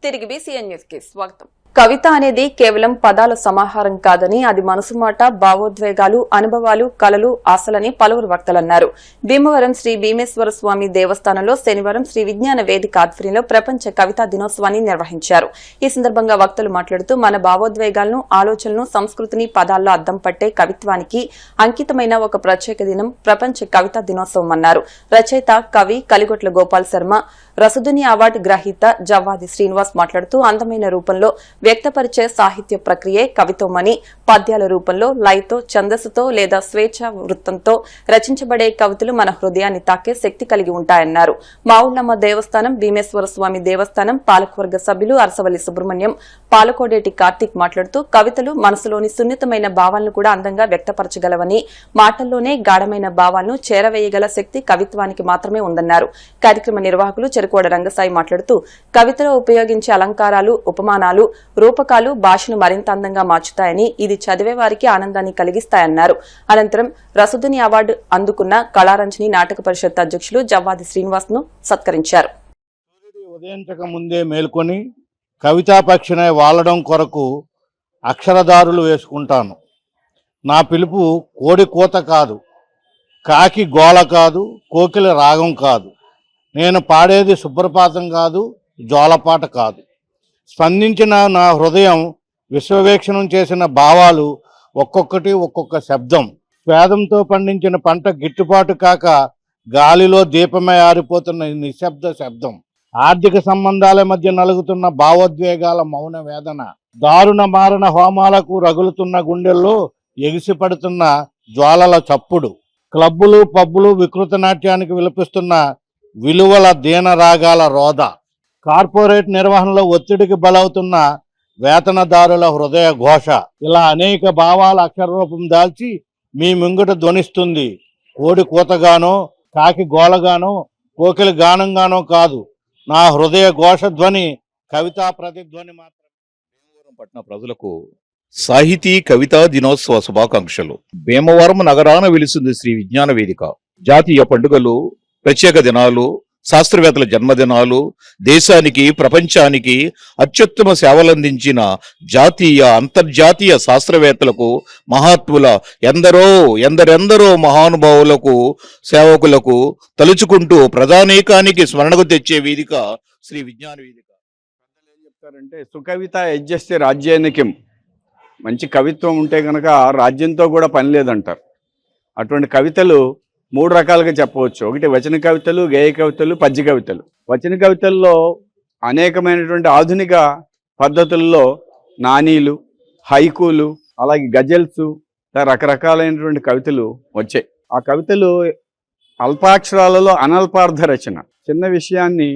తిరిగి BCN news కి స్వాగతం. కవిత అనేది కేవలం పదాల సమాహారం కాదని, అది మనసు మాట, భావోద్వేగాలు, అనుభవాలు, కలలు, ఆశలని పలువురు వక్తలన్నారు. భీమవరం శ్రీ భీమేశ్వర స్వామి దేవస్థానంలో శనివారం శ్రీ విజ్ఞాన వేదిక ఆధ్వర్యంలో ప్రపంచ కవితా దినోత్సవాన్ని నిర్వహించారు. ఈ సందర్భంగా వక్తలు మాట్లాడుతూ, మన భావోద్వేగాలను, ఆలోచనలను, సంస్కృతిని పదాల్లో అద్దం పట్టే కవిత్వానికి అంకితమైన ఒక ప్రత్యేక దినం ప్రపంచ కవితా దినోత్సవం అన్నారు. రచయిత, కవి కలిగొట్ల గోపాల్ శర్మ, రసదుని అవార్డు గ్రహీత జవ్వాది శ్రీనివాస్ మాట్లాడుతూ, అందమైన రూపంలో వ్యక్తపరిచే సాహిత్య ప్రక్రియే కవిత్వమని, పద్యాల రూపంలో లయతో, ఛందస్సుతో లేదా స్వేచ్ఛ వృత్తంతో రచించబడే కవితలు మన హృదయాన్ని తాకే శక్తి కలిగి ఉంటాయన్నారు. మావుళ్లమ్మ దేవస్థానం, భీమేశ్వర స్వామి దేవస్థానం పాలకవర్గ సభ్యులు అరసవల్లి సుబ్రహ్మణ్యం, పాలకోడేటి కార్తీక్ మాట్లాడుతూ, కవితలు మనసులోని సున్నితమైన భావాలను కూడా అందంగా వ్యక్తపరచగలవని, మాటల్లోనే గాఢమైన భావాలను చేరవేయగల శక్తి కవిత్వానికి మాత్రమే ఉందన్నారు. కార్యక్రమ నిర్వాహకులు చెరుకోడ రంగసాయి మాట్లాడుతూ, కవితలో ఉపయోగించే అలంకారాలు, ఉపమానాలు, రూపకాలు భాషను మరింత అందంగా మార్చుతాయని, ఇది చదివే వారికి ఆనందాన్ని కలిగిస్తాయన్నారు. అనంతరం రసదుని అవార్డు అందుకున్న కళారంజని నాటక పరిషత్ అధ్యక్షులు జవ్వాది శ్రీనివాస్ ను సత్కరించారు. ఉదయించక ముందే మేల్కొని కవితా పక్షినే వాలడం కొరకు అక్షరదారులు వేసుకుంటాను. నా పిలుపు కోడి కూత కాదు, కాకి గోల కాదు, కోకిల రాగం కాదు. నేను పాడేది సుప్రపాతం కాదు, జోలపాట కాదు. స్పందించిన నా హృదయం విశ్వవేక్షణం చేసిన భావాలు ఒక్కొక్కటి ఒక్కొక్క శబ్దం. వేదంతో పండించిన పంట గిట్టుబాటు కాక గాలిలో దీపమై ఆరిపోతున్న నిశ్శబ్ద శబ్దం. ఆర్థిక సంబంధాల మధ్య నలుగుతున్న భావోద్వేగాల మౌన వేదన. దారుణ మారణ హోమాలకు రగులుతున్న గుండెల్లో ఎగిసిపడుతున్న జ్వాలల చప్పుడు. క్లబ్బులు, పబ్బులు వికృత నాట్యానికి విలపిస్తున్న విలువల దీన రాగాల రోద. కార్పొరేట్ నిర్వహణలో ఒత్తిడికి బలవుతున్న వేతనదారుల హృదయ ఘోష. ఇలా అనేక భావాల అక్షరరూపం దాల్చి మీ ముంగిట ధ్వనిస్తుంది. కోడి కూతగానో, కాకి గోలగానో, కోకిల గానంగానో కాదు, నా హృదయ ఘోష ధ్వని, కవితా ప్రతిధ్వని మాత్రమే. భీమవరం పట్టణ ప్రజలకు సాహితీ కవితా దినోత్సవ శుభాకాంక్షలు. భీమవరం నగరాన వెలిసింది శ్రీ విజ్ఞాన వేదిక. జాతీయ పండుగలు, ప్రత్యేక దినాలు, శాస్త్రవేత్తల జన్మదినాలు, దేశానికి, ప్రపంచానికి అత్యుత్తమ సేవలందించిన జాతీయ, అంతర్జాతీయ శాస్త్రవేత్తలకు, మహాత్ముల ఎందరెందరో మహానుభావులకు, సేవకులకు తలుచుకుంటూ ప్రజానీకానికి స్మరణకు తెచ్చే వేదిక శ్రీ విజ్ఞాన వేదిక. ఏం చెప్తారంటే, సుకవిత యజ్జస్య రాజ్యానికిం. మంచి కవిత్వం ఉంటే కనుక రాజ్యంతో కూడా పని లేదంటారు. అటువంటి కవితలు 3 రకాలుగా చెప్పవచ్చు. ఒకటి వచన కవితలు, గేయ కవితలు, పద్య కవితలు. వచన కవితల్లో అనేకమైనటువంటి ఆధునిక పద్ధతుల్లో నానీలు, హైకూలు, అలాగే గజల్స్, రకరకాలైనటువంటి కవితలు వచ్చాయి. ఆ కవితలు అల్పాక్షరాలలో అనల్పార్థ రచన. చిన్న విషయాన్ని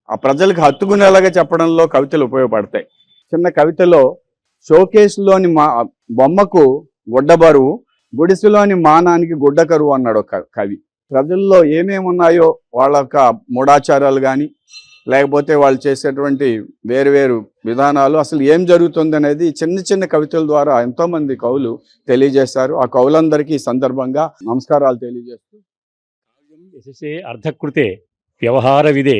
ఆ ప్రజలకు హత్తుకునేలాగా చెప్పడంలో కవితలు ఉపయోగపడతాయి. చిన్న కవితలో షోకేస్లోని బొమ్మకు గుడ్డబరువు, గుడిసెలోని మానానికి గుడ్డ కరువు అన్నాడు ఒక కవి. ప్రజల్లో ఏమేమి ఉన్నాయో వాళ్ళ యొక్క మూఢాచారాలు కానీ, లేకపోతే వాళ్ళు చేసేటువంటి వేరు విధానాలు, అసలు ఏం జరుగుతుంది అనేది చిన్న చిన్న కవితల ద్వారా ఎంతోమంది కవులు తెలియజేశారు. ఆ కవులందరికీ ఈ సందర్భంగా నమస్కారాలు తెలియజేస్తూ, యశసే అర్ధకృతే వ్యవహార విదే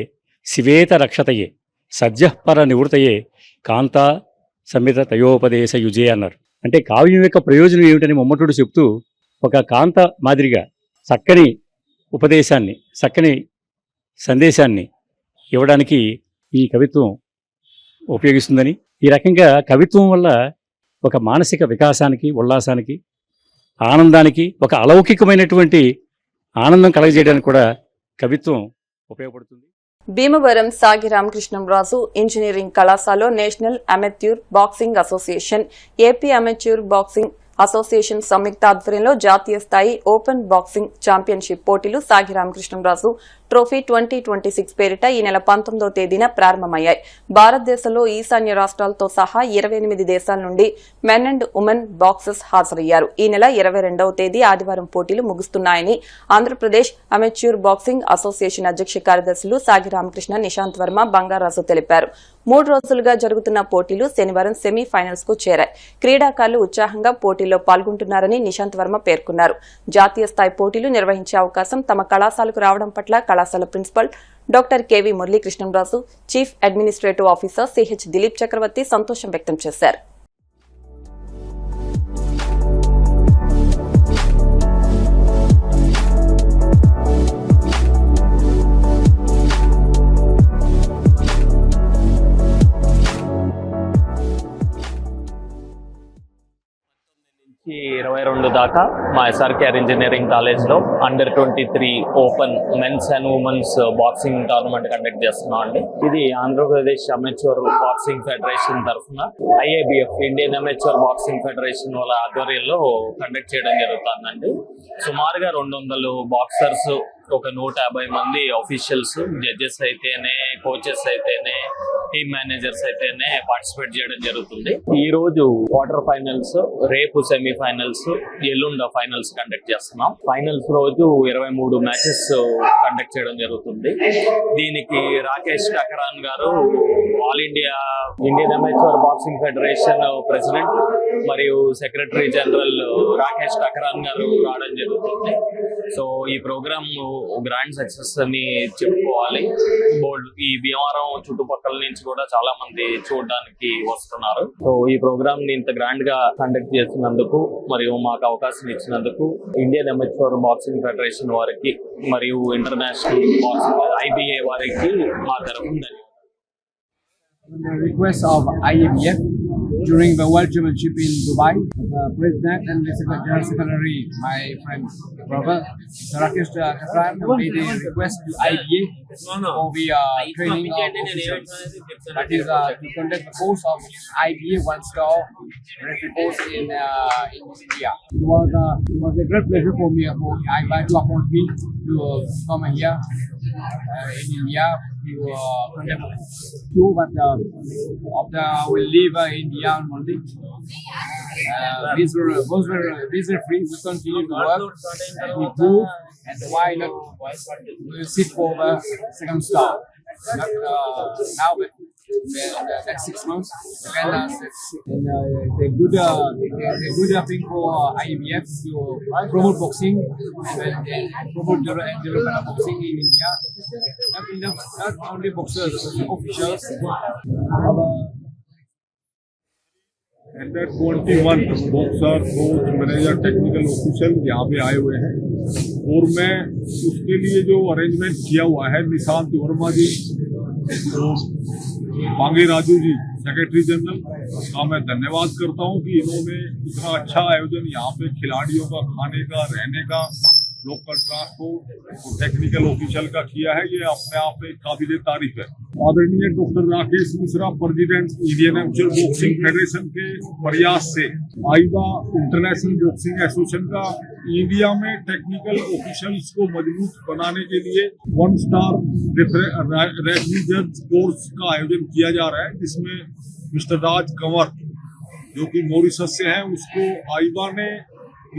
శివేత రక్షతయే సద్యపర నివృతయే కాంతా సమిత తయోపదేశ యుజే అన్నారు. అంటే కావ్యం యొక్క ప్రయోజనం ఏమిటని మమ్మటుడు చెప్తూ, ఒక కాంత మాదిరిగా చక్కని ఉపదేశాన్ని, చక్కని సందేశాన్ని ఇవ్వడానికి ఈ కవిత్వం ఉపయోగిస్తుందని, ఈ రకంగా కవిత్వం వల్ల ఒక మానసిక వికాసానికి, ఉల్లాసానికి, ఆనందానికి, ఒక అలౌకికమైనటువంటి ఆనందం కలగజేయడానికి కూడా కవిత్వం ఉపయోగపడుతుంది. భీమవరం సాగి రామకృష్ణంరాజు ఇంజనీరింగ్ కళాశాలలో national amateur boxing association, AP amateur boxing association సంయుక్త ఆధ్వర్యంలో జాతీయ స్థాయి ఓపెన్ బాక్సింగ్ ఛాంపియన్షిప్ పోటీలు సాగి రామకృష్ణంరాజు ట్రోఫీ 2026 పేరిట ఈ నెల 19వ తేదీన ప్రారంభమయ్యాయి. భారతదేశంలో ఈశాన్య రాష్ట్రాలతో సహా 28 దేశాల నుండి మెన్ అండ్ ఉమెన్ బాక్సర్స్ హాజరయ్యారు. ఈ నెల 22వ తేదీ ఆదివారం పోటీలు ముగుస్తున్నాయని ఆంధ్రప్రదేశ్ అమెచ్యూర్ బాక్సింగ్ అసోసియేషన్ అధ్యక్ష కార్యదర్శులు సాగి రామకృష్ణ, నిశాంత్ వర్మ, బంగారాజు తెలిపారు. 3 రోజులుగా జరుగుతున్న పోటీలు శనివారం సెమీఫైనల్స్ కు చేరాయి. క్రీడాకారులు ఉత్సాహంగా పోటీల్లో పాల్గొంటున్నారని నిశాంత్ వర్మ పేర్కొన్నారు. జాతీయ స్థాయి పోటీలు నిర్వహించే అవకాశం తమ కళాశాలకు రావడం పట్ల కళాశాల principal doctor KV Muralikrishnamraju, chief administrative officer CH Dilip Chakravarthi సంతోషం వ్యక్తం చేశారు. నుంచి 22 దాకా మా ఎస్ఆర్కేఆర్ ఇంజనీరింగ్ కాలేజ్లో అండర్-23 open men's and women's boxing tournament conduct చేస్తున్నాం అండి. ఇది ఆంధ్రప్రదేశ్ అమెచ్యూర్ బాక్సింగ్ ఫెడరేషన్ తరఫున IABF Indian amateur boxing federation వాళ్ళ ఆధ్వర్యంలో కండక్ట్ చేయడం జరుగుతుందండి. సుమారుగా 200 బాక్సర్స్, ఒక 150 మంది ఆఫీషియల్స్, జడ్జెస్ అయితేనే, కోచెస్ అయితేనే, టీమ్ మేనేజర్స్ అయితేనే పార్టిసిపేట్ చేయడం జరుగుతుంది. ఈ రోజు క్వార్టర్ ఫైనల్స్, రేపు సెమీఫైనల్స్, ఎల్లుండ ఫైనల్స్ కండక్ట్ చేస్తున్నాం. ఫైనల్స్ రోజు 23 మ్యాచెస్ కండక్ట్ చేయడం జరుగుతుంది. దీనికి రాకేష్ టకరాన్ గారు all India Indian amateur boxing federation president మరియు సెక్రటరీ జనరల్ రాకేష్ టకరాన్ గారు రావడం జరుగుతుంది. సో ఈ ప్రోగ్రామ్ గ్రాండ్ సక్సెస్ అని చెప్పుకోవాలి. ఈ భీమవరం చుట్టుపక్కల నుంచి కూడా చాలా మంది చూడడానికి వస్తున్నారు. సో ఈ ప్రోగ్రామ్ ని ఇంత గ్రాండ్ గా కండక్ట్ చేసినందుకు మరియు మాకు అవకాశం ఇచ్చినందుకు ఇండియన్ అమెచ్యూర్ బాక్సింగ్ ఫెడరేషన్ వారికి మరియు ఇంటర్నేషనల్ బాక్సింగ్ IBA వారికి మా తరఫున ధన్యవాదాలు. The request of IABF during the World Championship in Dubai, the President and the General Secretary, my friend brother Rakesh Takran, made a request to IBA for the training of officials. That is to conduct the course of IBA 1-star referee course in India. It was a great pleasure for me for IBA to appoint me to come here in India to conduct two, but after I will leave India on Monday. These were free. We continue to work and improve, and why not we'll sit for the second star. Not now, but in the next 6 months. And it's a good thing for IABF to promote boxing and promote development of boxing in India. Not only boxers, but officials. अंडर-21 boxer, coach, manager, technical official यहाँ पे आए हुए हैं और मैं उसके लिए जो अरेंजमेंट किया हुआ है निशांत वर्मा जी और मांगे राजू जी सेक्रेटरी जनरल का मैं धन्यवाद करता हूँ कि इन्होंने इतना अच्छा आयोजन यहाँ पे खिलाड़ियों का खाने का, रहने का, लोकल ट्रांसपोर्ट और टेक्निकल ऑफिशियल का किया है। ये अपने आप में काबिल तारीफ है। आदरणीय doctor Rakesh Mishra, president Indian amateur boxing federation के प्रयास से आईबा इंटरनेशनल बॉक्सिंग एसोसिएशन का इंडिया में टेक्निकल ऑफिशियल्स को मजबूत बनाने के लिए 1-स्टार रेफरी जज कोर्स का आयोजन किया जा रहा है, जिसमें मिस्टर राज कंवर जो कि मॉरिशस से हैं उसको आईबा ने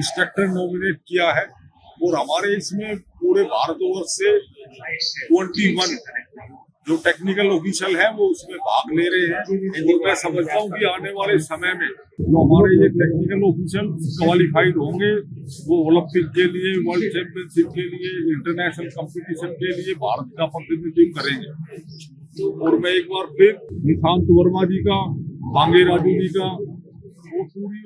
इंस्ट्रक्टर नॉमिनेट किया है और हमारे इसमें पूरे भारतवर्ष से 21 जो टेक्निकल ऑफिशियल है वो उसमें भाग ले रहे हैं। और मैं समझता हूँ कि आने वाले समय में जो हमारे ये टेक्निकल ऑफिशियल क्वालिफाइड होंगे वो ओलंपिक के लिए, वर्ल्ड चैंपियनशिप के लिए, इंटरनेशनल कंपटीशन के लिए भारत का प्रतिनिधित्व करेंगे। और मैं एक बार फिर निशांत वर्मा जी का, मांगे राजू जी का और पूरी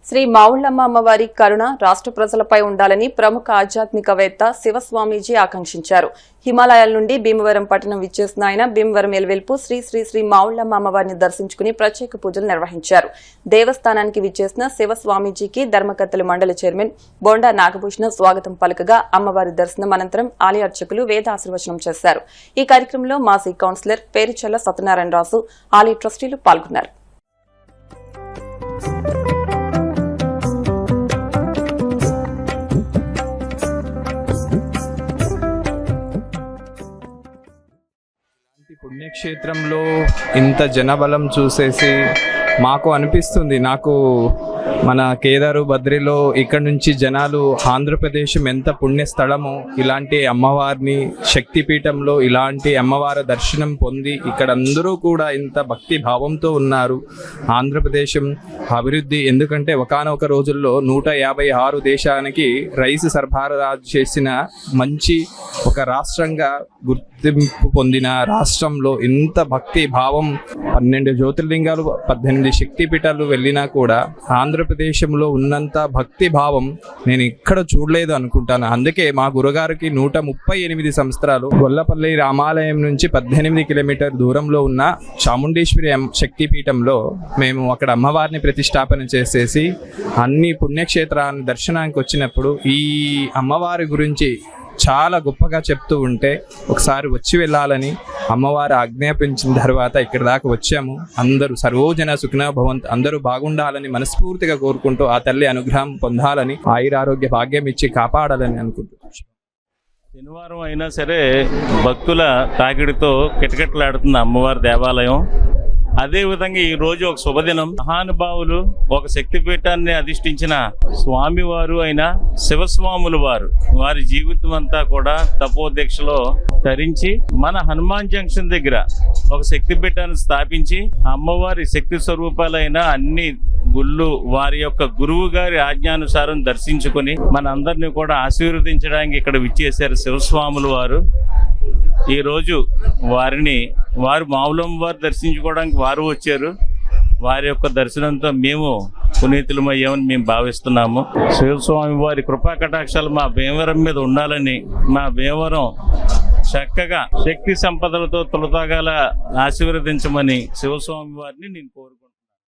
శ్రీ మావుళ్లమ్మ అమ్మవారి కరుణ రాష్ట్ర ప్రజలపై ఉండాలని ప్రముఖ ఆధ్యాత్మికవేత్త శివస్వామీజీ ఆకాంక్షించారు. హిమాలయాల నుండి భీమవరం పట్టణం విచ్చేసిన ఆయన భీమవరం ఎల్వెల్పు శ్రీ శ్రీ శ్రీ మావుళ్లమ్మ అమ్మవారిని దర్శించుకుని ప్రత్యేక పూజలు నిర్వహించారు. దేవస్థానానికి విచ్చేసిన శివస్వామీజీకి ధర్మకర్తల మండలి చైర్మన్ బొండా నాగభూషణ స్వాగతం పలకగా అమ్మవారి దర్శనం అనంతరం ఆలయ అర్చకులు వేద ఆశీర్వచనం చేశారు. ఈ కార్యక్రమంలో మాజీ కౌన్సిలర్ పేరుచెల్ల సత్యనారాయణరాజు, ఆలయ ట్రస్టీలు పాల్గొన్నారు. పుణ్యక్షేత్రంలో ఇంత జనబలం చూసేసి మాకు అనిపిస్తుంది, నాకు మన కేదారు బద్రిలో ఇక్కడ నుంచి జనాలు ఆంధ్రప్రదేశం ఎంత పుణ్యస్థలమో, ఇలాంటి అమ్మవారిని శక్తిపీఠంలో ఇలాంటి అమ్మవారి దర్శనం పొంది ఇక్కడ అందరూ కూడా ఇంత భక్తి భావంతో ఉన్నారు. ఆంధ్రప్రదేశం అభివృద్ధి, ఎందుకంటే ఒకానొక రోజుల్లో 156 దేశానికి రైస్ సరఫరా చేసిన మంచి ఒక రాష్ట్రంగా గుర్తింపు పొందిన రాష్ట్రంలో ఇంత భక్తి భావం, 12 జ్యోతిర్లింగాలు 18 శక్తిపీఠాలు వెళ్ళినా కూడా ఆంధ్రప్రదేశంలో ఉన్నంత భక్తి భావం నేను ఇక్కడ చూడలేదు అనుకుంటాను. అందుకే మా గురుగారికి 138 సంవత్సరాలు గొల్లపల్లి రామాలయం నుంచి 18 కిలోమీటర్ దూరంలో ఉన్న చాముండేశ్వరి శక్తిపీఠంలో మేము అక్కడ అమ్మవారిని ప్రతిష్టాపన చేసేసి అన్ని పుణ్యక్షేత్రాన్ని దర్శనానికి వచ్చినప్పుడు ఈ అమ్మవారి గురించి చాలా గొప్పగా చెప్తూ ఉంటే ఒకసారి వచ్చి వెళ్ళాలని అమ్మవారు ఆజ్ఞాపించిన తర్వాత ఇక్కడ దాకా వచ్చాము. అందరూ సర్వోజన సుఖినో భవంతు, అందరూ బాగుండాలని మనస్ఫూర్తిగా కోరుకుంటూ ఆ తల్లి అనుగ్రహం పొందాలని, ఆయురారోగ్య భాగ్యం ఇచ్చి కాపాడాలని అనుకుంటున్నాను. శనివారం అయినా సరే భక్తుల తాకిడితో కిటకిటలాడుతున్న అమ్మవారి దేవాలయం. అదేవిధంగా ఈ రోజు ఒక శుభదినం. మహానుభావులు ఒక శక్తిపీఠాన్ని అధిష్ఠించిన స్వామివారు అయిన శివస్వాముల వారి జీవితం అంతా కూడా తపోదీక్షలో తరించి మన హనుమాన్ జంక్షన్ దగ్గర ఒక శక్తిపీఠాన్ని స్థాపించి అమ్మవారి శక్తి స్వరూపాలైన అన్ని గుళ్ళు వారి యొక్క గురువు గారి ఆజ్ఞానుసారం దర్శించుకొని మన అందరినీ కూడా ఆశీర్వదించడానికి ఇక్కడ విచ్చేశారు శివస్వాముల వారు. ఈ రోజు వారు మామూలమ్మ వారు దర్శించుకోవడానికి వారు వచ్చారు. వారి యొక్క దర్శనంతో మేము పునీతులమయ్యామని మేము భావిస్తున్నాము. శివస్వామి వారి కృపా కటాక్షాలు మా భీమవరం మీద ఉండాలని, మా భీమవరం చక్కగా శక్తి సంపదలతో తొలతగాల ఆశీర్వదించమని శివస్వామి వారిని నేను కోరుకుంటున్నాను.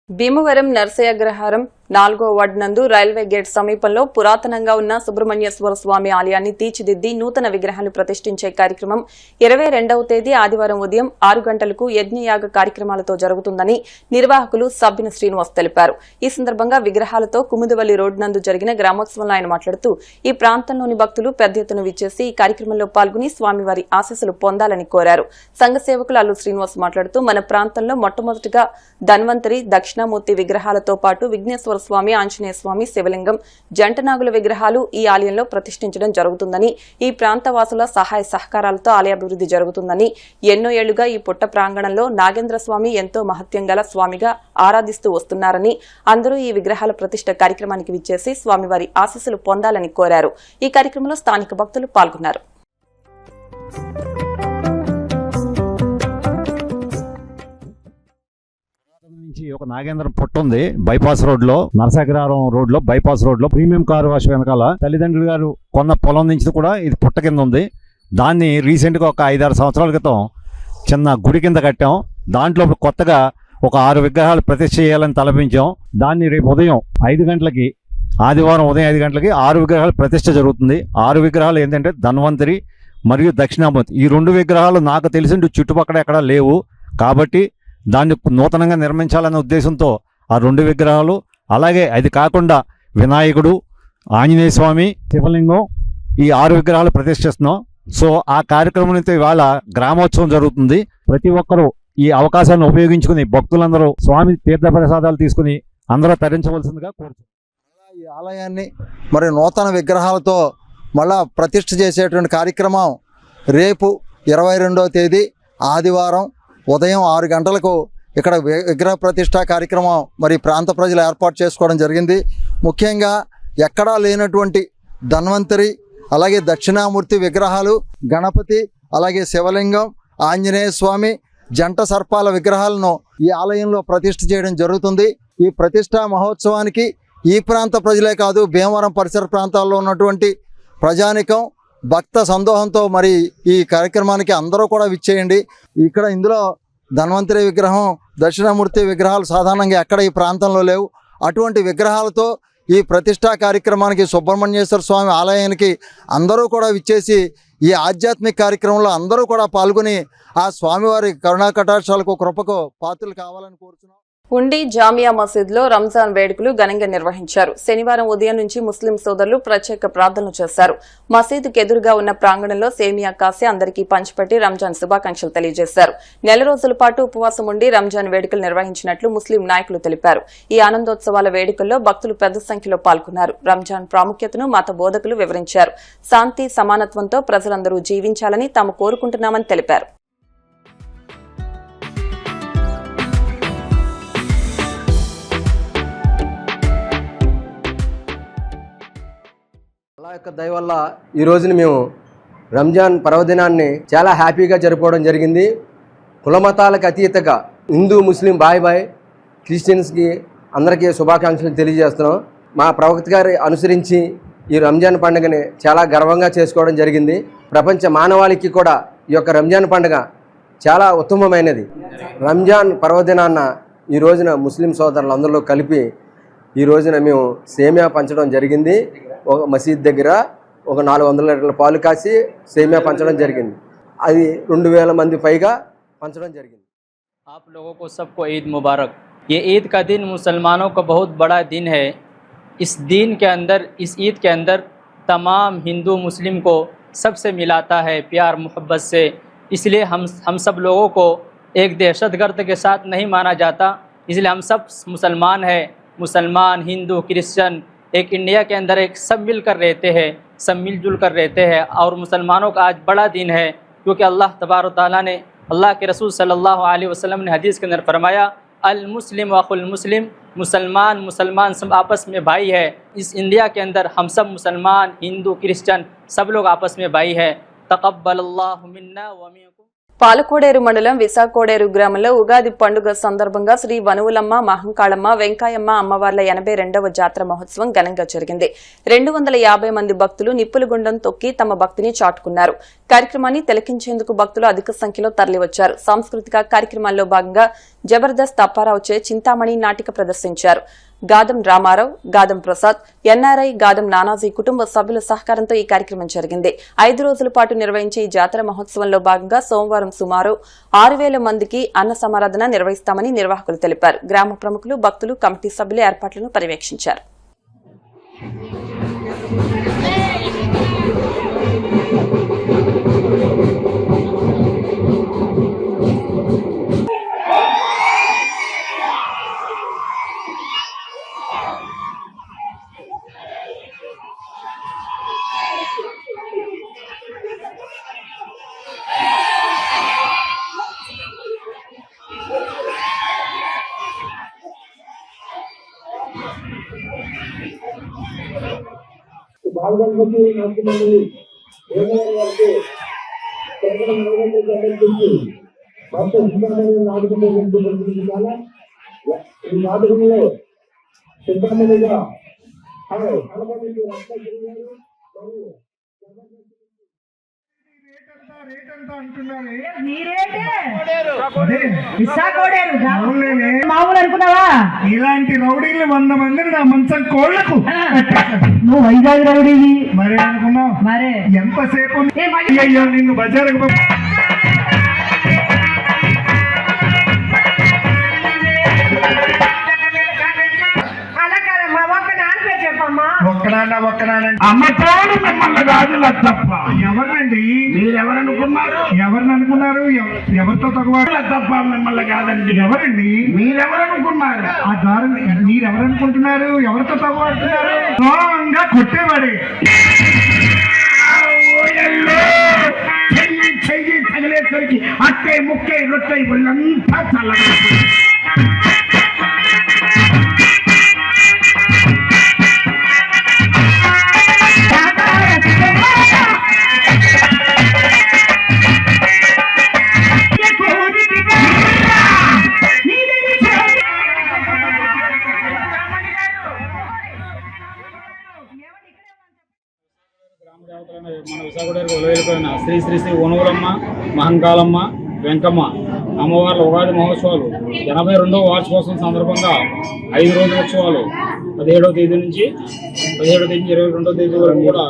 భీమవరం నరసయ్యగ్రహారం 4వ వార్డు నందు రైల్వే గేట్ సమీపంలో పురాతనంగా ఉన్న సుబ్రహ్మణ్యేశ్వర స్వామి ఆలయాన్ని తీర్చిదిద్ది నూతన విగ్రహాన్ని ప్రతిష్ఠించే కార్యక్రమం 22వ తేదీ ఆదివారం ఉదయం 6 గంటలకు యజ్ఞయాగ కార్యక్రమాలతో జరుగుతుందని నిర్వాహకులు సబ్బిన శ్రీనివాస్ తెలిపారు. ఈ సందర్భంగా విగ్రహాలతో కుముదవల్లి రోడ్డు నందు జరిగిన గ్రామోత్సవంలో ఆయన మాట్లాడుతూ ఈ ప్రాంతంలోని భక్తులు పెద్ద ఎత్తున విచ్చేసి ఈ కార్యక్రమంలో పాల్గొని స్వామివారి ఆశీస్సులు పొందాలని కోరారు. సంఘ సేవకులు అల్లు శ్రీనివాస్ మాట్లాడుతూ మన ప్రాంతంలో మొట్టమొదటిగా ధన్వంతరి, దక్షిణామూర్తి విగ్రహాలతో పాటు విఘ్నేశ్వర స్వామి, ఆంజనేయ స్వామి, శివలింగం, జంటనాగుల విగ్రహాలు ఈ ఆలయంలో ప్రతిష్ఠించడం జరుగుతుందని, ఈ ప్రాంత వాసుల సహాయ సహకారాలతో ఆలయాభివృద్ధి జరుగుతుందని, ఎన్నో ఏళ్లుగా ఈ పుట్ట ప్రాంగణంలో నాగేంద్ర స్వామి ఎంతో మహత్యం గల స్వామిగా ఆరాధిస్తూ వస్తున్నారని, అందరూ ఈ విగ్రహాల ప్రతిష్ఠ కార్యక్రమానికి విచ్చేసి స్వామివారి ఆశీస్సులు పొందాలని కోరారు. ఈ కార్యక్రమంలో స్థానిక భక్తులు పాల్గొన్నారు. నుంచి ఒక నాగేంద్రం పుట్ట ఉంది బైపాస్ రోడ్ లో, నరసాగ్రహారం రోడ్ లో, బైపాస్ రోడ్ లో ప్రీమియం కారు వాష్ వెనకాల తల్లిదండ్రులు గారు కొన్న పొలం నుంచి కూడా ఇది పుట్ట కింద ఉంది. దాన్ని రీసెంట్ గా ఒక 5-6 సంవత్సరాల క్రితం చిన్న గుడి కింద కట్టాం. దాంట్లో కొత్తగా ఒక 6 విగ్రహాలు ప్రతిష్ఠ చేయాలని తలపించాం. దాన్ని రేపు ఉదయం 5 గంటలకి, ఆదివారం ఉదయం 5 గంటలకి 6 విగ్రహాలు ప్రతిష్ఠ జరుగుతుంది. 6 విగ్రహాలు ఏంటంటే ధన్వంతరి మరియు దక్షిణామూర్తి. ఈ 2 విగ్రహాలు నాకు తెలిసి చుట్టుపక్కల ఎక్కడా లేవు కాబట్టి దాన్ని నూతనంగా నిర్మించాలనే ఉద్దేశంతో ఆ 2 విగ్రహాలు, అలాగే అది కాకుండా వినాయకుడు, ఆంజనేయ స్వామి, శివలింగం, ఈ 6 విగ్రహాలు ప్రతిష్ఠిస్తున్నాం. సో ఆ కార్యక్రమం అయితే ఇవాళ గ్రామోత్సవం జరుగుతుంది. ప్రతి ఒక్కరూ ఈ అవకాశాన్ని ఉపయోగించుకుని భక్తులందరూ స్వామి తీర్థప్రసాదాలు తీసుకుని అందరూ తరించవలసిందిగా కోరుతున్నాం. ఈ ఆలయాన్ని మరి నూతన విగ్రహాలతో మళ్ళా ప్రతిష్ఠ చేసేటువంటి కార్యక్రమం రేపు 22వ తేదీ ఆదివారం ఉదయం 6 గంటలకు ఇక్కడ విగ్రహ ప్రతిష్ఠ కార్యక్రమం మరి ప్రాంత ప్రజలు ఏర్పాటు చేసుకోవడం జరిగింది. ముఖ్యంగా ఎక్కడా లేనటువంటి ధన్వంతరి, అలాగే దక్షిణామూర్తి విగ్రహాలు, గణపతి, అలాగే శివలింగం, ఆంజనేయ స్వామి, జంట సర్పాల విగ్రహాలను ఈ ఆలయంలో ప్రతిష్ఠ చేయడం జరుగుతుంది. ఈ ప్రతిష్ఠా మహోత్సవానికి ఈ ప్రాంత ప్రజలే కాదు, భీమవరం పరిసర ప్రాంతాల్లో ఉన్నటువంటి ప్రజానికం భక్త సందోహంతో మరి ఈ కార్యక్రమానికి అందరూ కూడా విచ్చేయండి. ఇక్కడ ఇందులో ధన్వంతరి విగ్రహం, దక్షిణామూర్తి విగ్రహాలు సాధారణంగా ఎక్కడ ఈ ప్రాంతంలో లేవు. అటువంటి విగ్రహాలతో ఈ ప్రతిష్టా కార్యక్రమానికి సుబ్రహ్మణ్యేశ్వర స్వామి ఆలయానికి అందరూ కూడా విచ్చేసి ఈ ఆధ్యాత్మిక కార్యక్రమంలో అందరూ కూడా పాల్గొని ఆ స్వామివారి కరుణా కటాక్షాలకు, కృపకు పాత్రలు కావాలని కోరుతున్నాం. ఉండి జామియా మసీద్లో రంజాన్ వేడుకలు ఘనంగా నిర్వహించారు. శనివారం ఉదయం నుంచి ముస్లిం సోదరులు ప్రత్యేక ప్రార్థనలు చేశారు. మసీదుకు ఎదురుగా ఉన్న ప్రాంగణంలో సేమియా కాసి అందరికీ పంచిపెట్టి రంజాన్ శుభాకాంక్షలు తెలియజేశారు. నెల రోజుల పాటు ఉపవాసం ఉండి రంజాన్ వేడుకలు నిర్వహించినట్లు ముస్లిం నాయకులు తెలిపారు. ఈ ఆనందోత్సవాల వేడుకల్లో భక్తులు పెద్ద సంఖ్యలో పాల్గొన్నారు. రంజాన్ ప్రాముఖ్యతను మత బోధకులు వివరించారు. శాంతి సమానత్వంతో ప్రజలందరూ జీవించాలని తాము కోరుకుంటున్నామని తెలిపారు. అల్లాహ్ యొక్క దయ వల్ల ఈ రోజుని మేము రంజాన్ పర్వదినాన్ని చాలా హ్యాపీగా జరుపుకోవడం జరిగింది. కులమతాలకు అతీతంగా హిందూ ముస్లిం బాయ్ క్రిస్టియన్స్కి అందరికీ శుభాకాంక్షలు తెలియజేస్తున్నాం. మా ప్రవక్త గారి అనుసరించి ఈ రంజాన్ పండుగని చాలా గర్వంగా చేసుకోవడం జరిగింది. ప్రపంచ మానవాళికి కూడా ఈ యొక్క రంజాన్ పండుగ చాలా ఉత్తమమైనది. రంజాన్ పర్వదినాన్న ఈ రోజున ముస్లిం సోదరులందరిలో కలిపి ఈ రోజున మేము సేమియా పంచడం జరిగింది. ఒక మసీద్ దగ్గర ఒక 400 లీటర్ల పాలు కాసి సేమియా పంచడం జరిగింది. అది 2000 మంది పైగా పంచడం జరిగింది. आप लोगों को सबको ईद मुबारक। ये ईद का दिन मुसलमानों का बहुत बड़ा दिन है। इस ईद के अंदर तमाम हिंदू मुस्लिम को सबसे मिलाता है प्यार मोहब्बत से। इसलिए हम सब लोगों को एक दहशतगर्द के साथ नहीं माना जाता। इसलिए हम सब मुसलमान हैं। मुसलमान हिंदू क्रिश्चियन एक इंडिया के अंदर एक सब मिलकर रहते हैं, सब मिलजुल कर रहते हैं। और मुसलमानों का आज बड़ा दिन है क्योंकि अल्लाह तबारक तआला ने, अल्लाह के रसूल सल्लल्लाहु अलैहि वसल्लम ने हदीस के अंदर फरमाया, अल मुस्लिम वखुल मुस्लिम, मुसलमान सब आपस में भाई है। इस इंडिया के अंदर हम सब मुसलमान हिंदू क्रिश्चियन सब लोग आपस में भाई है। तक़ब्बलल्लाहु मिन्ना व मिनकुम। పాలకోడేరు మండలం విశాఖోడేరు గ్రామంలో ఉగాది పండుగ సందర్భంగా శ్రీ వనువులమ్మ, మహంకాళమ్మ, వెంకాయమ్మ అమ్మవార్ల 82వ జాతర మహోత్సవం ఘనంగా జరిగింది. 250 మంది భక్తులు నిప్పుల గుండం తొక్కి తమ భక్తిని చాటుకున్నారు. కార్యక్రమాన్ని తిలకించేందుకు భక్తులు అధిక సంఖ్యలో తరలివచ్చారు. సాంస్కృతిక కార్యక్రమాల్లో భాగంగా జబర్దస్త్ అప్పారావుచే చింతామణి నాటిక ప్రదర్శించారు. గాదం రామారావు, గాదం ప్రసాద్, ఎన్ఆర్ఐ గాదం నానాజీ కుటుంబ సభ్యుల సహకారంతో ఈ కార్యక్రమం జరిగింది. 5 రోజుల పాటు నిర్వహించే ఈ జాతర మహోత్సవంలో భాగంగా సోమవారం సుమారు 6000 మందికి అన్న సమారాధన నిర్వహిస్తామని నిర్వాహకులు తెలిపారు. గ్రామ ప్రముఖులు, భక్తులు, కమిటీ సభ్యులు ఏర్పాట్లను పర్యవేక్షించారు. మామూలు అనుకున్నావా? ఇలాంటి రౌడీలు 100 మందిని నా మంచం కోళ్లకు. నువ్వు వైజాగ్ రౌడీవి మరే అనుకున్నావు. మరే ఎంతసేపు అయ్యో నిన్ను బజారుకు అమ్మతోడు మిమ్మల్ని కాదు తప్ప. ఎవరినండి మీరెవరనుకున్నారు? ఎవరితో తగ్గ తప్ప మిమ్మల్ని కాదండి. ఎవరండి మీరెవరనుకున్నారు? ఆ దారుణ మీరెవరనుకుంటున్నారు? ఎవరితో తగ్గబడుతున్నారు? స్ట్రాంగ్గా కొట్టేవాడే చెయ్యి తగిలేసరికి అట్టే ముక్కే రొట్టె ఒళ్ళంతా చల్లగా. మన విశాఖ శ్రీ శ్రీ శ్రీ వనువులమ్మ, మహంకాళమ్మ, వెంకమ్మ అమ్మవార్ల ఉగాది మహోత్సవాలు 82వ వార్షికోత్సవం సందర్భంగా 5 రోజుల ఉత్సవాలు 17వ తేదీ నుంచి 22వ తేదీ వరకు కూడా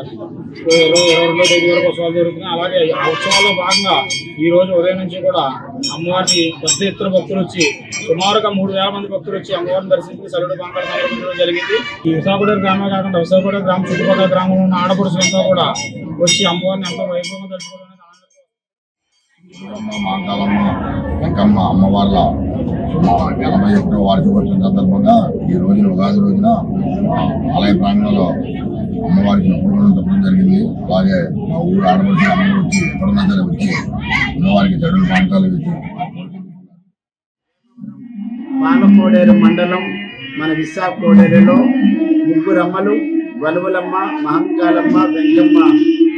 22వ తేదీ వరకు ఉత్సవాలు జరుగుతున్నాయి. అలాగే ఆ ఉత్సవాల్లో భాగంగా ఈ రోజు ఉదయం నుంచి కూడా అమ్మవారిని పెద్ద ఎత్తున భక్తులు వచ్చి సుమారుగా 3,000 మంది భక్తులు వచ్చి అమ్మవారిని దర్శించి సరుడు బంగారు సమర్పించడం జరిగింది. ఈ విశాఖపట్నం గ్రామమే కాకుండా విశాఖపట్నం గ్రామం చుట్టుపక్కల గ్రామంలో ఉన్న ఆడపడుచులంతా కూడా వచ్చి అమ్మవారిని ఎంతో వైభవంగా దర్శించుకోవడం మాంకాలమ్మ వెంకమ్మ అమ్మవార్ల 81వ వార్షికోత్సవం సందర్భంగా ఈ రోజున ఉగాది రోజున ఆలయ ప్రాంగణంలో అమ్మవారికి పూర్ణం తప్పడం జరిగింది. అలాగే మా ఊరు ఆడపడిచి అమ్మవారు వచ్చి ఎక్కడున్నా సరే వచ్చి అమ్మవారికి చెడులు ప్రాంతాలు ఇచ్చి పాలకోడేరు మండలం మన విశాఖ కోడేరులో ముగ్గురమ్మలు వలువలమ్మ, మహంకాలమ్మ, వెంకమ్మ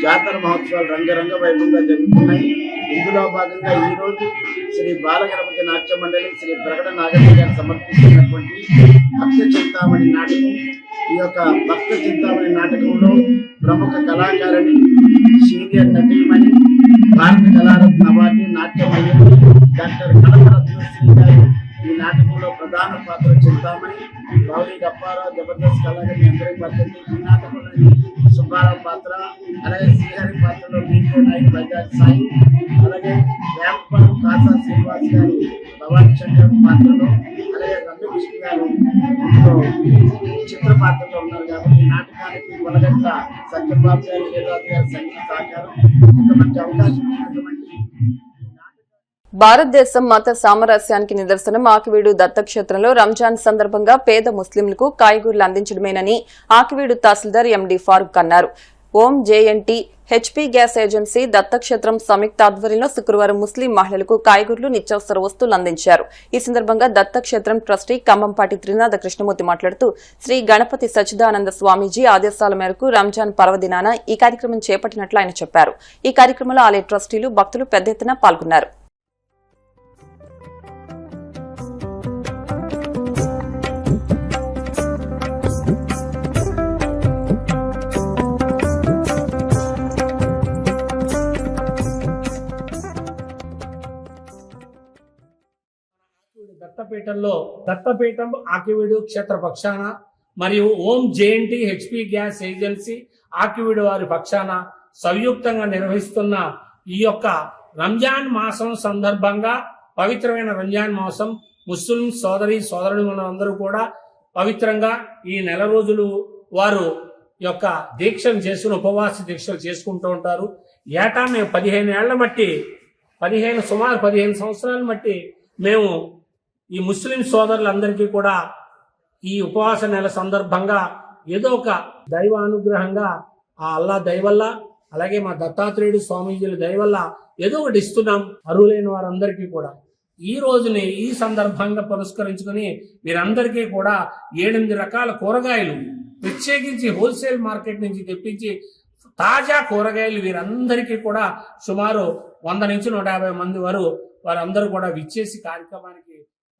జాతర మహోత్సవాలు రంగరంగ వైభవంగా జరుగుతున్నాయి. ఇందులో భాగంగా ఈరోజు శ్రీ బాలగణపతి నాట్య మండలి శ్రీ ప్రకట నాగేంద్ర గారు సమర్పిస్తున్నటువంటి భక్త చింతామణి నాటకం. ఈ యొక్క భక్త చింతామణి నాటకంలో ప్రముఖ కళాకారిణి సీనియర్ నటీమణి భారత కళారత్న అవార్డు నాట్యమయ్య డాక్టర్ కళారత్న శ్రీ గారు ఈ నాటకంలో ప్రధాన పాత్ర చింతామణి. గౌరీ గప్పారావు జబర్దస్త్ కళాకారిణి అందరి పాత్రని ఈ నాటకంలోని సుబ్బారావు పాత్ర, అలాగే శ్రీహరి పాత్రలో మీతో నాయక్ బజాజ్ సాయి, అలాగే వేంపల్ కాసా శ్రీనివాస్ గారు భవానీ శంకర్ పాత్రలో, అలాగే రమ్యకృష్ణ గారు ఇందులో చిత్ర పాత్రలో ఉన్నారు. కాబట్టి ఈ నాటకానికి కొలగట్ల సత్యబాబు గారు, వేదాంత్ గారు సంగీత సహకారం ఇంత మంచి అవకాశం ఇచ్చినటువంటి భారతదేశం మత సామరస్యానికి నిదర్శనం ఆకివీడు దత్తక్షేత్రంలో రంజాన్ సందర్భంగా పేద ముస్లింలకు కాయగూరలు అందించడమేనని ఆకివీడు తహసీల్దార్ ఎండి ఫారూక్ అన్నారు. ఓం JNT HP gas agency Dattakshetram సంయుక్త ఆధ్వర్యంలో శుక్రవారం ముస్లిం మహిళలకు కాయగూరలు, నిత్యావసర వస్తువులు అందించారు. ఈ సందర్భంగా దత్తక్షేత్రం ట్రస్టీ కంబంపాటి త్రినాథ కృష్ణమూర్తి మాట్లాడుతూ శ్రీ గణపతి సచ్చిదానంద స్వామీజీ ఆదేశాల మేరకు రంజాన్ పర్వదినాన ఈ కార్యక్రమం చేపట్టినట్లు ఆయన చెప్పారు. ఈ కార్యక్రమంలో ఆలయ ట్రస్టీలు, భక్తులు పెద్ద ఎత్తున పాల్గొన్నారు. దత్తపీఠం ఆకివీడు క్షేత్ర పక్షాన మరియు Om JNT HP gas agency Akividu వారి పక్షాన సంయుక్తంగా నిర్వహిస్తున్న ఈ యొక్క రంజాన్ మాసం సందర్భంగా పవిత్రమైన రంజాన్ మాసం ముస్లిం సోదరుడు మనందరూ కూడా పవిత్రంగా ఈ నెల రోజులు వారు యొక్క దీక్షలు చేసుకుని ఉపవాస దీక్షలు చేసుకుంటూ ఉంటారు. ఏటా మేము 15 ఏళ్ల మట్టి సుమారు 15 సంవత్సరాల మట్టి మేము ఈ ముస్లిం సోదరులందరికీ కూడా ఈ ఉపవాస నెల సందర్భంగా ఏదో ఒక దైవ అనుగ్రహంగా ఆ అల్లా దయవల్ల, అలాగే మా దత్తాత్రేయుడు స్వామీజీల దయవల్ల ఏదో ఒకటి ఇస్తున్నాం అరువులైన వారందరికీ కూడా. ఈ రోజుని ఈ సందర్భంగా పురస్కరించుకుని వీరందరికీ కూడా 7-8 రకాల కూరగాయలు ప్రత్యేకించి హోల్సేల్ మార్కెట్ నుంచి తెప్పించి తాజా కూరగాయలు వీరందరికీ కూడా సుమారు 100 నుంచి 150 మంది వారందరూ కూడా విచ్చేసి కార్యక్రమానికి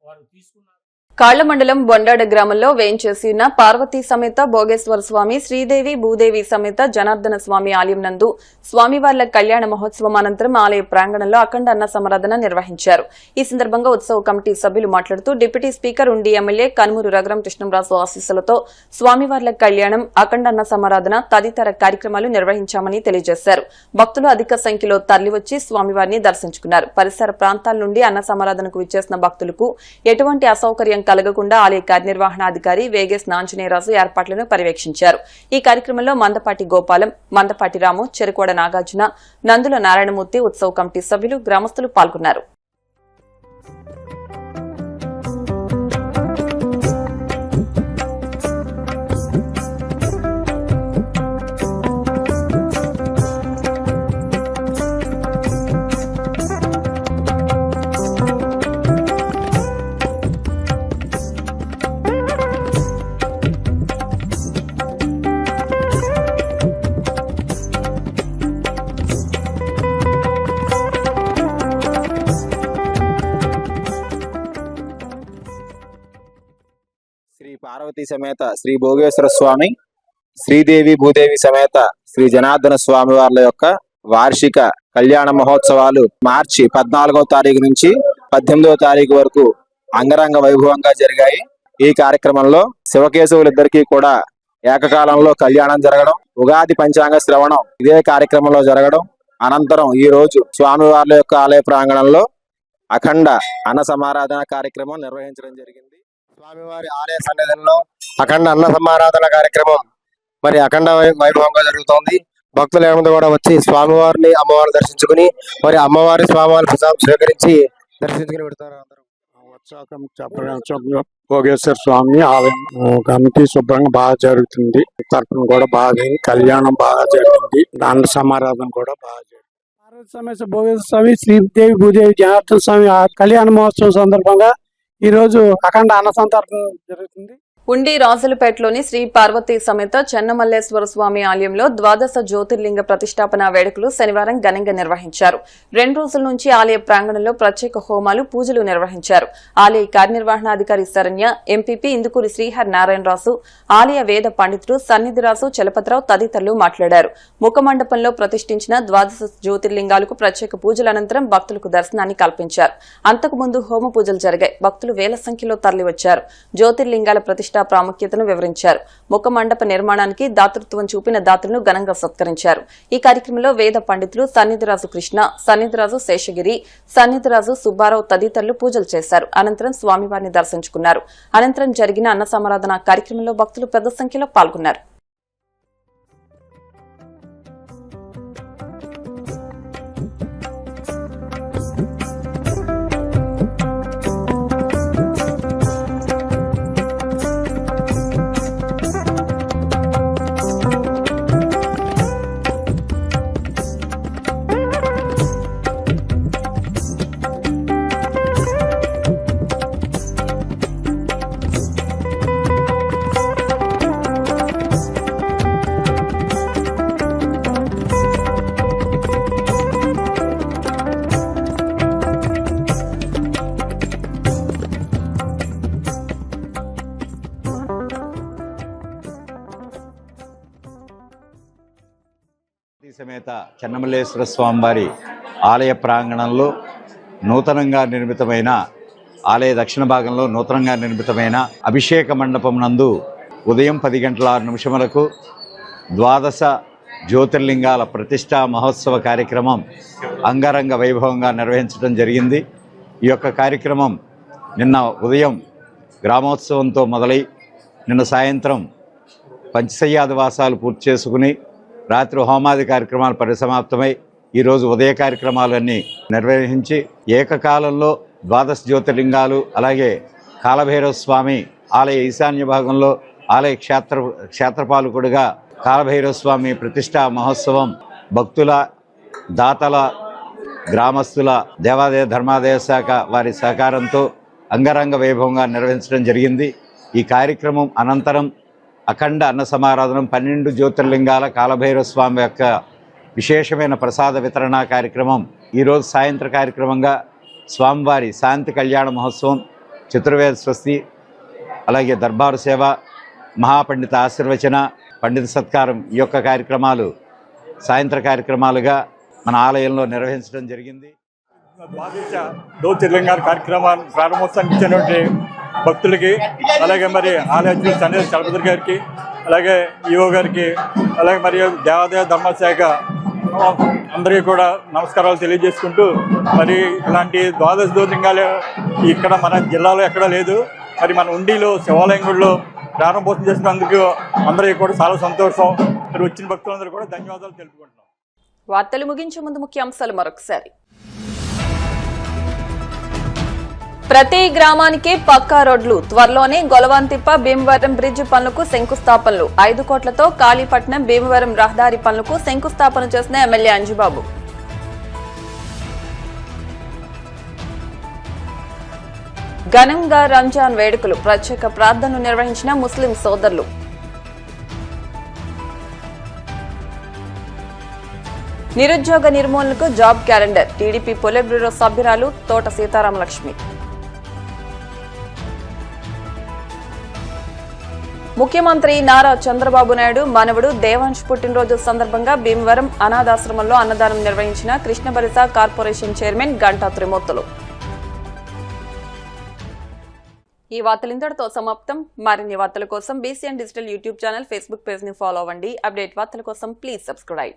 వారు తీసుకున్నారు. కాళ్ల మండలం బొండాడ గ్రామంలో వేంచేసి ఉన్న పార్వతీ సమేత భోగేశ్వర స్వామి, శ్రీదేవి భూదేవి సమేత జనార్దన స్వామి ఆలయం నందు స్వామివార్ల కళ్యాణ మహోత్సవం అనంతరం ఆలయ ప్రాంగణంలో అఖండ అన్న సమారాధన నిర్వహించారు. ఈ సందర్భంగా ఉత్సవ కమిటీ సభ్యులు మాట్లాడుతూ డిప్యూటీ స్పీకర్ ఉండి ఎమ్మెల్యే కనుమూరు రఘురాం కృష్ణంరాజు ఆశీస్సులతో స్వామివార్ల కళ్యాణం, అఖండ అన్న సమారాధన తదితర కార్యక్రమాలు నిర్వహించామని తెలియజేశారు. భక్తులు అధిక సంఖ్యలో తరలివచ్చి స్వామివారిని దర్శించుకున్నారు. పరిసర ప్రాంతాల నుండి అన్న సమారాధనకు విచ్చేసిన భక్తులకు ఎటువంటి అసౌకర్యం కలగకుండా ఆలయ కార్యనిర్వహణాధికారి వేగేశ్ నాంజనేయరాజు ఏర్పాట్లను పర్యవేక్షించారు. ఈ కార్యక్రమంలో మందపాటి గోపాలం, మందపాటి రాము, చెరుకోడ నాగార్జున, నందుల నారాయణమూర్తి, ఉత్సవ కమిటీ సభ్యులు, గ్రామస్తులు పాల్గొన్నారు. పార్వతీ సమేత శ్రీ భోగేశ్వర స్వామి, శ్రీదేవి భూదేవి సమేత శ్రీ జనార్దన స్వామి వార్ల యొక్క వార్షిక కళ్యాణ మహోత్సవాలు మార్చి 14వ తారీఖు నుంచి 18వ తారీఖు వరకు అంగరంగ వైభవంగా జరిగాయి. ఈ కార్యక్రమంలో శివకేశవులిద్దరికీ కూడా ఏకకాలంలో కళ్యాణం జరగడం, ఉగాది పంచాంగ శ్రవణం ఇదే కార్యక్రమంలో జరగడం, అనంతరం ఈ రోజు స్వామివార్ల యొక్క ఆలయ ప్రాంగణంలో అఖండ అన్న సమారాధన కార్యక్రమం నిర్వహించడం జరిగింది. స్వామివారి ఆలయ సన్నిధిలో అఖండ అన్న సమారాధన కార్యక్రమం మరి అఖండ వైభవంగా జరుగుతోంది. భక్తులు ఏమంది కూడా వచ్చి స్వామివారిని అమ్మవారిని దర్శించుకుని మరి అమ్మవారి స్వామివారి ప్రసాదం స్వీకరించి దర్శించుకుని పెడతారు. భోగేశ్వర స్వామి ఆలయం కమిటీ శుభ్రంగా బాగా జరుగుతుంది. తర్పణ కూడా బాగా, కళ్యాణం బాగా జరిగింది, అన్న సమారాధన కూడా బాగా జరిగింది. సమేత భోగేశ్వర స్వామి శ్రీదేవి భూదేవి జనార్దన స్వామి కళ్యాణ మహోత్సవం సందర్భంగా ఈ రోజు అఖండ అన్న సంతర్పణ జరుగుతుంది. ఉండి రాజులపేటలోని శ్రీ పార్వతీ సమేత చెన్నమల్లేశ్వర స్వామి ఆలయంలో ద్వాదశ జ్యోతిర్లింగ ప్రతిష్టాపన వేడుకలు శనివారం ఘనంగా నిర్వహించారు. 2 రోజుల నుంచి ఆలయ ప్రాంగణంలో ప్రత్యేక హోమాలు, పూజలు నిర్వహించారు. ఆలయ కార్యనిర్వహణాధికారి శరణ్య, ఎంపీపీ ఇందుకూరి శ్రీహరి నారాయణరాజు, ఆలయ వేద పండితుడు సన్నిధిరాజు చలపతిరావు తదితరులు మాట్లాడారు. ముఖమండపంలో ప్రతిష్ఠించిన ద్వాదశ జ్యోతిర్లింగాలకు ప్రత్యేక పూజల అనంతరం భక్తులకు దర్శనాన్ని కల్పించారు. అంతకుముందు హోమ పూజలు జరిగాయి. భక్తులు వేల సంఖ్యలో తరలివచ్చారు. జ్యోతిర్లింగాల ప్రతిష్ట ప్రాముఖ్యతను వివరించారు. ముఖ మండప నిర్మాణానికి దాతృత్వం చూపిన దాతలను ఘనంగా సత్కరించారు. ఈ కార్యక్రమంలో వేద పండితులు సన్నిధిరాజు కృష్ణ, సన్నిధిరాజు శేషగిరి, సన్నిధిరాజు సుబ్బారావు తదితరులు పూజలు చేశారు. అనంతరం స్వామివారిని దర్శించుకున్నారు. అనంతరం జరిగిన అన్న సమారాధన కార్యక్రమంలో భక్తులు పెద్ద సంఖ్యలో పాల్గొన్నారు. సమేత చెన్నమల్లేశ్వర స్వామివారి ఆలయ ప్రాంగణంలో నూతనంగా నిర్మితమైన ఆలయ దక్షిణ భాగంలో నూతనంగా నిర్మితమైన అభిషేక మండపం నందు ఉదయం 10:06 ద్వాదశ జ్యోతిర్లింగాల ప్రతిష్టా మహోత్సవ కార్యక్రమం అంగరంగ వైభవంగా నిర్వహించడం జరిగింది. ఈ యొక్క కార్యక్రమం నిన్న ఉదయం గ్రామోత్సవంతో మొదలై నిన్న సాయంత్రం పంచశయ్యాదివాసాలు పూర్తి చేసుకుని రాత్రి హోమాది కార్యక్రమాలు పరిసమాప్తమై ఈరోజు ఉదయ కార్యక్రమాలన్నీ నిర్వహించి ఏకకాలంలో ద్వాదశ జ్యోతిర్లింగాలు అలాగే కాలభైరవ స్వామి ఆలయ ఈశాన్య భాగంలో ఆలయ క్షేత్రపాలకుడిగా కాలభైరవ స్వామి ప్రతిష్టా మహోత్సవం భక్తుల, దాతల, గ్రామస్తుల, దేవాదాయ ధర్మాదాయ శాఖ వారి సహకారంతో అంగరంగ వైభవంగా నిర్వహించడం జరిగింది. ఈ కార్యక్రమం అనంతరం అఖండ అన్న సమారాధనం 12 జ్యోతిర్లింగాల కాలభైరవ స్వామి యొక్క విశేషమైన ప్రసాద వితరణ కార్యక్రమం ఈరోజు సాయంత్ర కార్యక్రమంగా స్వామివారి శాంతి కళ్యాణ మహోత్సవం, చతుర్వేద స్వస్తి, అలాగే దర్బారు సేవ, మహాపండిత ఆశీర్వచన, పండిత సత్కారం ఈ యొక్క కార్యక్రమాలు సాయంత్ర కార్యక్రమాలుగా మన ఆలయంలో నిర్వహించడం జరిగింది. ద్వాదశ జ్యోతిర్లింగాల కార్యక్రమాన్ని ప్రారంభోత్సవానికి ఇచ్చినటువంటి భక్తులకి, అలాగే మరి ఆలయ సన్నిధి చలపతి గారికి, అలాగే ఈఓ గారికి, అలాగే మరి దేవాదాయ ధర్మశాఖ అందరికీ కూడా నమస్కారాలు తెలియజేసుకుంటూ, మరి ఇలాంటి ద్వాదశ జ్యోతిర్లింగాలు ఇక్కడ మన జిల్లాలో ఎక్కడా లేదు. మరి మన ఉండిలో శివాలయం గుడిలో ప్రారంభోత్సవం చేసినందుకు అందరికీ కూడా చాలా సంతోషం. మరి వచ్చిన భక్తులందరూ కూడా ధన్యవాదాలు తెలుపుకుంటున్నాం. వార్తలు ముగించే ముందు ముఖ్యాంశాలు మరొకసారి. ప్రతి గ్రామానికి పక్కా రోడ్లు, త్వరలోనే గొలవంతిప్ప భీమవరం బ్రిడ్జ్ పనులకు శంకుస్థాపనలు. 5 కోట్లతో కాళీపట్నం భీమవరం రహదారి పనులకు శంకుస్థాపన చేసిన ఎమ్మెల్యే అంజుబాబు. ఘనంగా రంజాన్ వేడుకలు, ప్రత్యేక ప్రార్థనలు నిర్వహించిన ముస్లిం సోదరులు. నిరుద్యోగ నిర్మూలనకు job calendar, TDP polit bureau సభ్యురాలు తోట సీతారామలక్ష్మి. ముఖ్యమంత్రి నారా చంద్రబాబు నాయుడు మనవడు దేవాంశ్ పుట్టినరోజు సందర్భంగా భీమవరం అనాథాశ్రమంలో అన్నదానం నిర్వహించిన కృష్ణబరిస కార్పొరేషన్ చైర్మన్ గంటా త్రిమూర్తులు. ఈ వార్తలు ఇంతటితో సమాప్తం. మరిన్ని వార్తల కోసం BCN digital YouTube channel, Facebook page ని ఫాలో అవ్వండి. అప్డేట్ వార్తల కోసం ప్లీజ్ సబ్స్క్రైబ్.